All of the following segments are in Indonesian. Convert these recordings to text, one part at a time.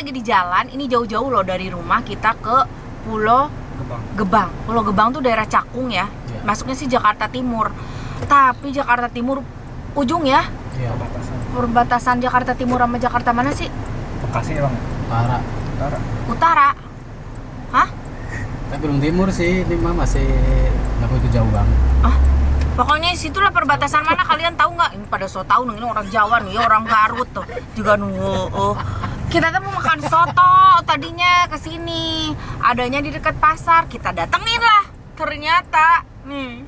lagi di jalan. Ini jauh-jauh loh dari rumah kita ke Pulau Gebang. Pulau Gebang tuh daerah Cakung ya. Masuknya sih Jakarta Timur. Tapi Jakarta Timur ujung ya? Iya. Perbatasan Jakarta Timur sama Jakarta mana sih? Bekasi bang. Utara. Hah? Tapi belum timur sih, ini mah masih nggak begitu jauh bang. Pokoknya situlah perbatasan mana, kalian tahu nggak? Ini pada so tahu nih, ini orang Jawa nih, orang Garut tuh juga nunggu. Kita tuh mau makan soto tadinya ke sini, adanya di dekat pasar. Kita datengin lah, ternyata nih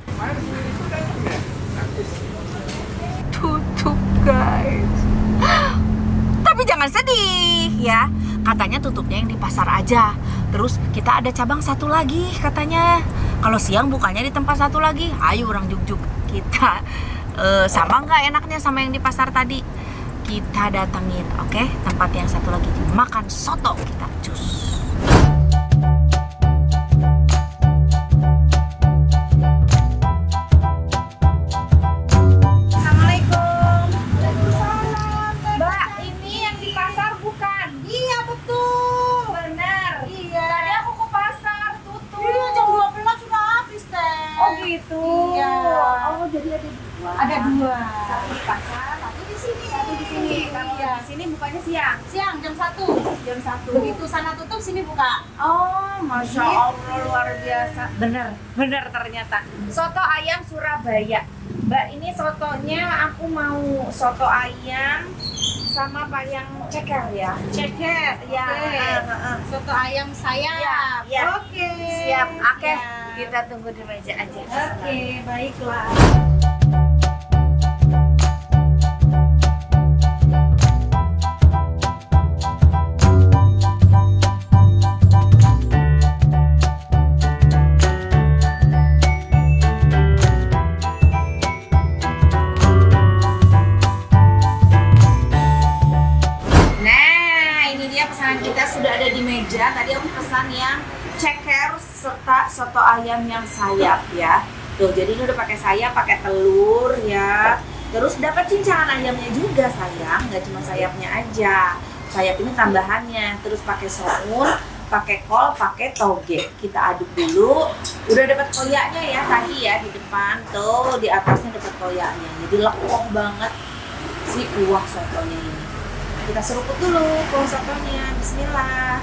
tutup guys. Tapi jangan sedih ya, katanya tutupnya yang di pasar aja. Terus kita ada cabang satu lagi katanya. Kalau siang bukanya di tempat satu lagi. Ayo orang Jugjuk kita sama nggak enaknya sama yang di pasar tadi? Kita datengin, oke? Tempat yang satu lagi makan soto kita cus. Assalamualaikum. Mbak, ini yang di pasar bukan? Iya betul. Benar. Iya. Tadi aku ke pasar tutup. Iya, jam 12 sudah habis teh. Oh gitu. Iya. Oh jadi ada dua. Ada dua. Satu di pasar, satu di sini. Satu di sini. Kalau Iya. di sini bukanya siang. Siang jam 1. Jam 1. Begitu sana tutup sini buka. Oh, Masya Allah, luar biasa. Bener ternyata. Soto ayam Surabaya. Mbak, ini sotonya aku mau soto ayam sama apa yang ceker ya? Ceker. Ya. Oke. Soto ayam saya. Ya. Oke. Siap. Oke. Siap. Kita tunggu di meja aja. Oke, baiklah. Nah, ini dia pesanan kita sudah ada di meja. Tadi aku pesan yang ceker serta soto ayam yang sayap ya. Tuh, jadi ini udah pakai sayap, pakai telur ya. Terus dapat cincangan ayamnya juga sayang, nggak cuma sayapnya aja. Sayap ini tambahannya. Terus pakai soun, pakai kol, pakai toge. Kita aduk dulu. Udah dapat koyaknya ya tadi ya di depan. Tuh, di atasnya dapat koyaknya. Jadi lekoh banget si kuah sotonya ini. Kita seruput dulu kuah sotonya. Bismillah.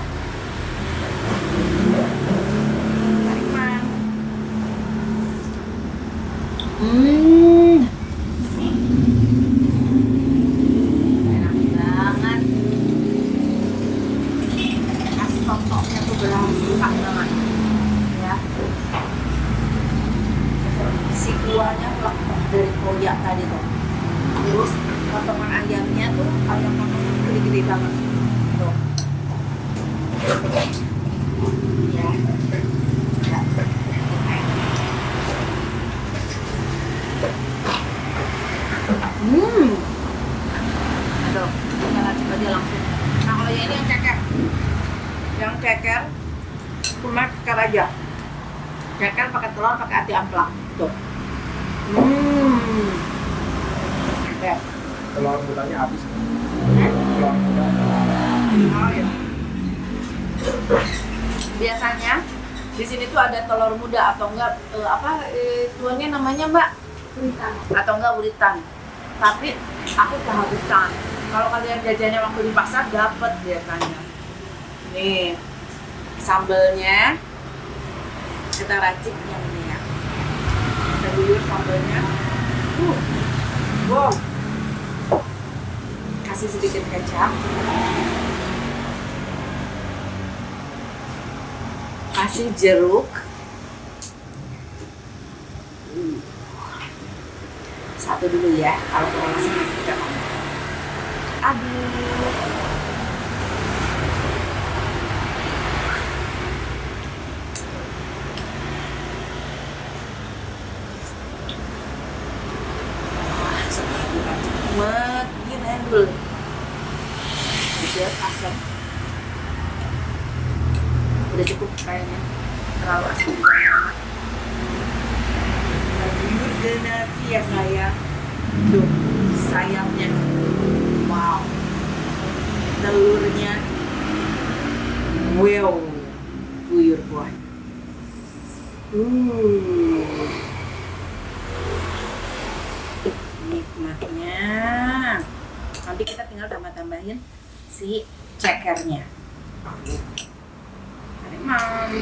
Tarik mang. Enak banget. Kasih sotonya tuh berasa banget ya. Si kuahnya lekoh dari koyak tadi tuh. Terus potongan ayamnya tuh ayam potongan gede-gede banget tuh ya. Aduh, kita coba dia langsung. Nah kalau yang ini yang ceker cuma ceker aja, ceker pakai telur, pakai ati amplang tuh. Oke. Telur bulannya habis. Oh, iya. Biasanya di sini tuh ada telur muda atau enggak tuannya namanya Mbak? Uritan. Atau enggak uritan. Tapi aku kehabisan. Kalau kalian jajannya waktu di pasar dapat biasanya. Nih sambelnya kita racik yang ini ya. Kita guyur sambelnya. Wow. Kasih sedikit kecap. Kasih jeruk. Satu dulu ya, kalau kurang masih kita aduk. Makin endul. Udah asam. Udah cukup kayaknya. Terlalu asam juga. Guyur ke nasi ya sayang. Tuh, sayapnya. Wow. Telurnya Nanti kita tinggal tambah-tambahin si cekernya. Mam.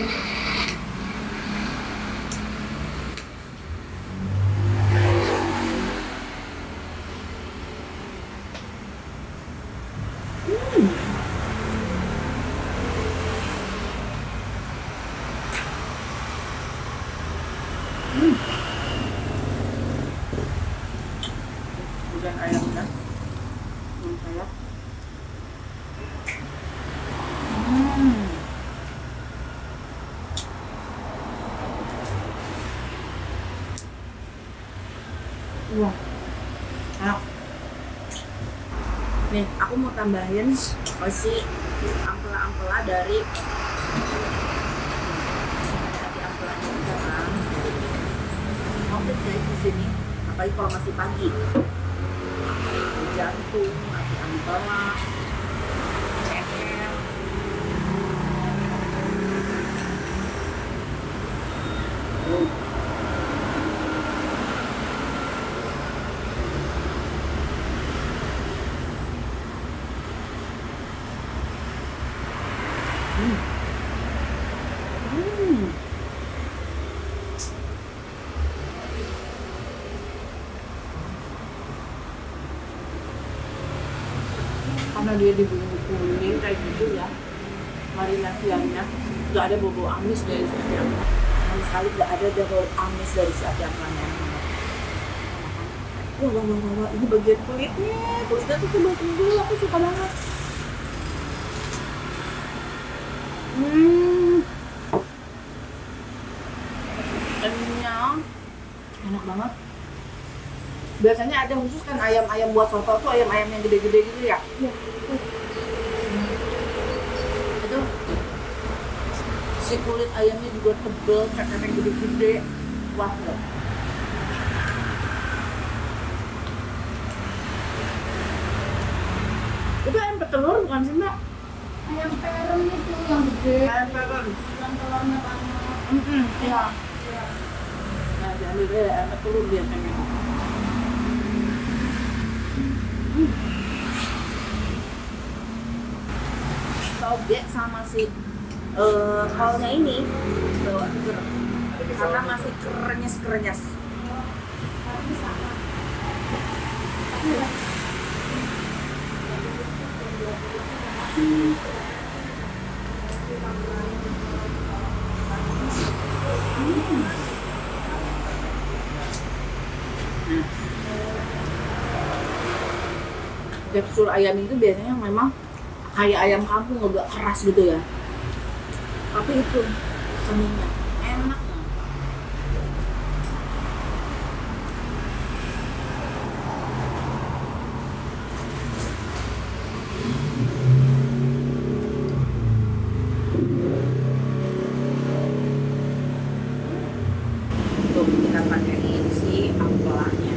Udah ayamnya. Saya. Wah, enak. Nih, aku mau tambahin si ampela-ampela dari ampelanya juga kan. Komplit guys di sini, apalagi kalau masih pagi. Jantung, hati ampela, ceker. Karena dia dibumbu kuning kayak gitu ya, marinasiannya nggak ada bau amis dari si ati ampela, sama sekali nggak ada bau amis dari si ati ampelanya. Wah, ini bagian kulitnya tuh tebal-tebal, aku suka banget. Kenyang, enak banget. Biasanya ada khusus kan ayam-ayam buat soto tuh ayam-ayam yang gede-gede gitu ya. Iya. Itu si kulit ayamnya juga tebel, cekernya gede-gede. Wah, loh. Itu ayam petelur bukan sih, Mbak? Ayam perem itu yang gede. Ayam petelur. Yang telurnya banyak. Iya. Nah, diambil deh ayam petelur biasanya. Toge sama si kolnya ini bawa seger karena masih krenyes. Tapi sama. Tekstur ayam itu biasanya memang kayak ayam kampung, agak keras gitu ya. Tapi itu seninya enak. Tuh kita pakein si ampelanya.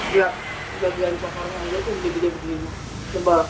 Lihat bagian pakarnya aja tuh gede-gede begini, tebal.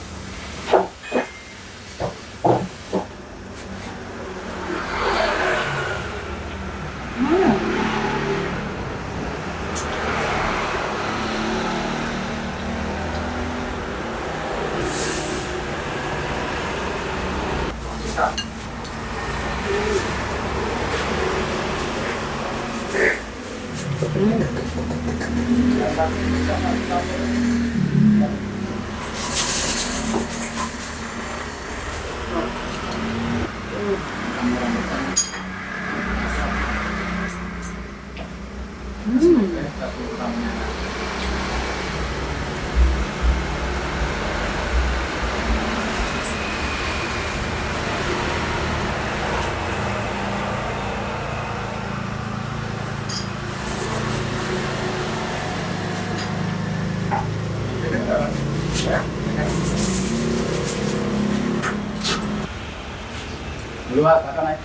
Dulu kakak naik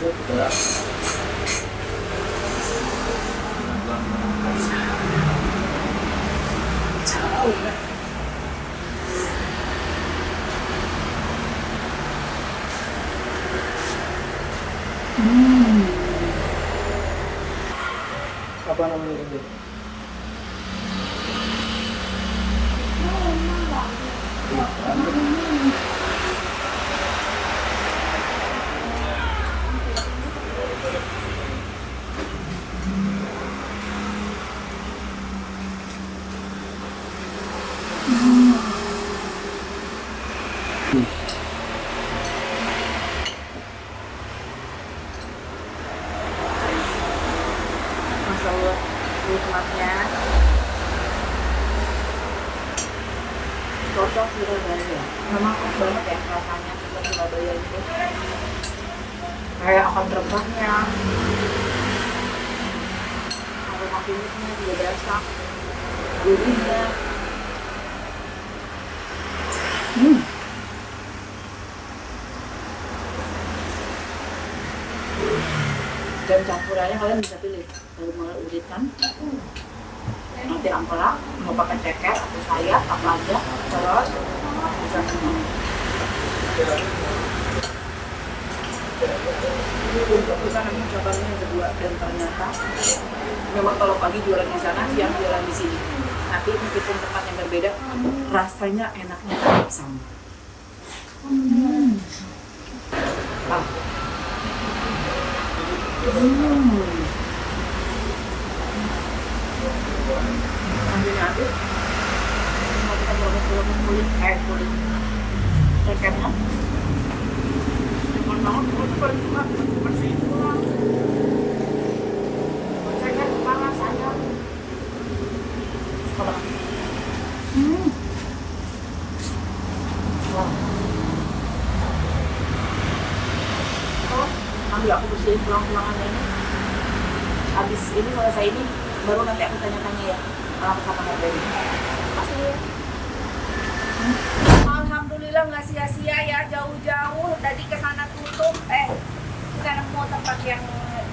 ke Apa namanya itu? Masya Allah, nikmatnya. Cocok Surabaya ya. Memang pas banget ya rasanya kita Surabaya itu. Kayak akan terbangnya. Aroma kunyitnya juga berasa. Gurihnya. Dan campurannya kalian bisa pilih dari mulai uritan, nanti ampela, mau pakai ceker atau sayap apa aja, terus bisa semua. Untuk di sana mencobanya yang kedua dan ternyata memang kalau pagi jualan di sana, siang jualan di sini. Tapi meskipun tempat yang berbeda, rasanya enaknya tetap sama. Ah. Ambilnya habis. Mau kita bolong-bolong kulit cekernya. Enak banget, aku paling suka seperti itu. Ceker kepala saya. Suka banget. Wah. Oh, nanti aku bersihin tulang-tulangannya ini. Habis ini selesai ini, baru nanti aku tanya-tanya ya alamat sama harganya. Makasih ya. Alhamdulillah nggak sia-sia ya, jauh-jauh tadi ke sana tutup. Bukan mau tempat yang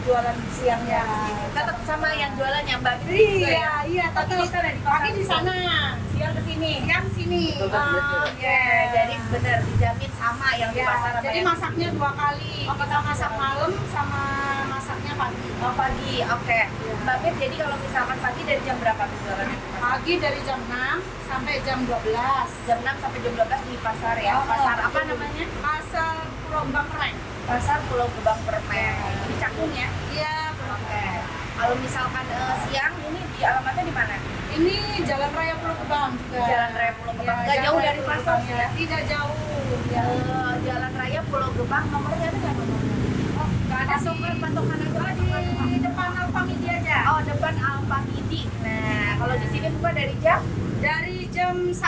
jualan siang ya. Tetap sama yang jualannya Mbak. Iya, Tapi di sana di pasar. Pagi di sana, Siang ke sini. siang sini. Oke, jadi benar dijamin sama yang di pasar. apa Jadi yang- masaknya 2 kali. Kita masak malam sama masaknya pagi. Oh pagi, oke. Mbak Fit, jadi kalau misalkan pagi dari jam berapa tuh jualannya? Pagi dari jam 6 sampai jam 12. Jam 6 sampai jam 12 di pasar ya. Pasar apa namanya? Pasar Pulau Bangkereng. Pasar Pulau Gebang Permen. Ini Cakung ya? Iya, Oke. Kalau misalkan siang ini di alamatnya di mana? ini Jalan Raya Pulau Gebang juga. Jalan Raya Pulau Gebang. Nggak Jalan jauh Raya dari Pulau pasar Gebang, ya? Tidak jauh. Ya. Jalan Raya Pulau Gebang, nomornya ada nggak nomornya? Oh, nggak ada sih. Patokan aja. Di depan Alfamidi aja. Oh, depan Alfamidi. Nah, kalau di sini buka dari jam? Dari jam 1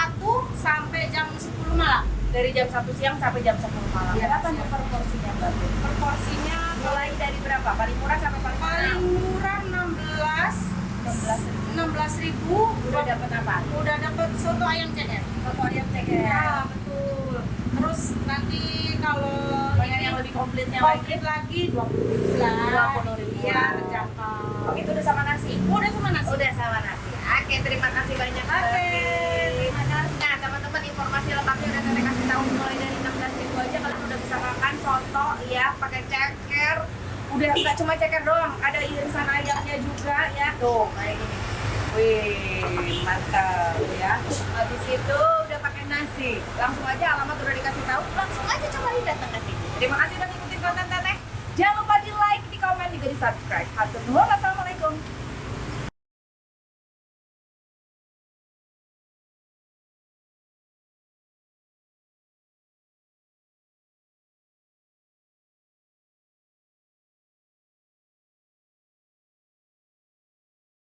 sampai jam 10 malam. Dari jam 1 siang sampai jam 10 malam. Iya, Berapa nih siang. per porsinya Mbak Fit? Per porsinya Mulai dari berapa? Paling murah sampai paling paling mahal? murah 16.000. Udah dapat apa? Udah dapat soto ayam ceker. Soto ayam ceker. Ya, betul. Terus nanti kalau Banyak ini yang lebih komplitnya lagi. komplit lagi 20.000 lah. 20.000. Iya, terjangkau. Itu udah sama nasi? Udah sama nasi. Udah sama nasi. Oke, terima kasih banyak. Oke, terima kasih. Nah, teman-teman informasi lengkapnya udah Teteh kasih tahu mulai dari 16.000 aja kalian udah bisa makan soto ya pakai ceker. Udah nggak cuma ceker doang, ada irisan ayamnya juga ya. Tuh, kayak gini. Wih, mantap ya. Habis itu udah pakai nasi. Langsung aja alamat udah dikasih tahu, langsung aja cobain datang ke sini. Terima kasih udah ngikutin konten Teteh. Jangan lupa di like, di komen, juga di subscribe. Hatur nuhun, wassalamualaikum.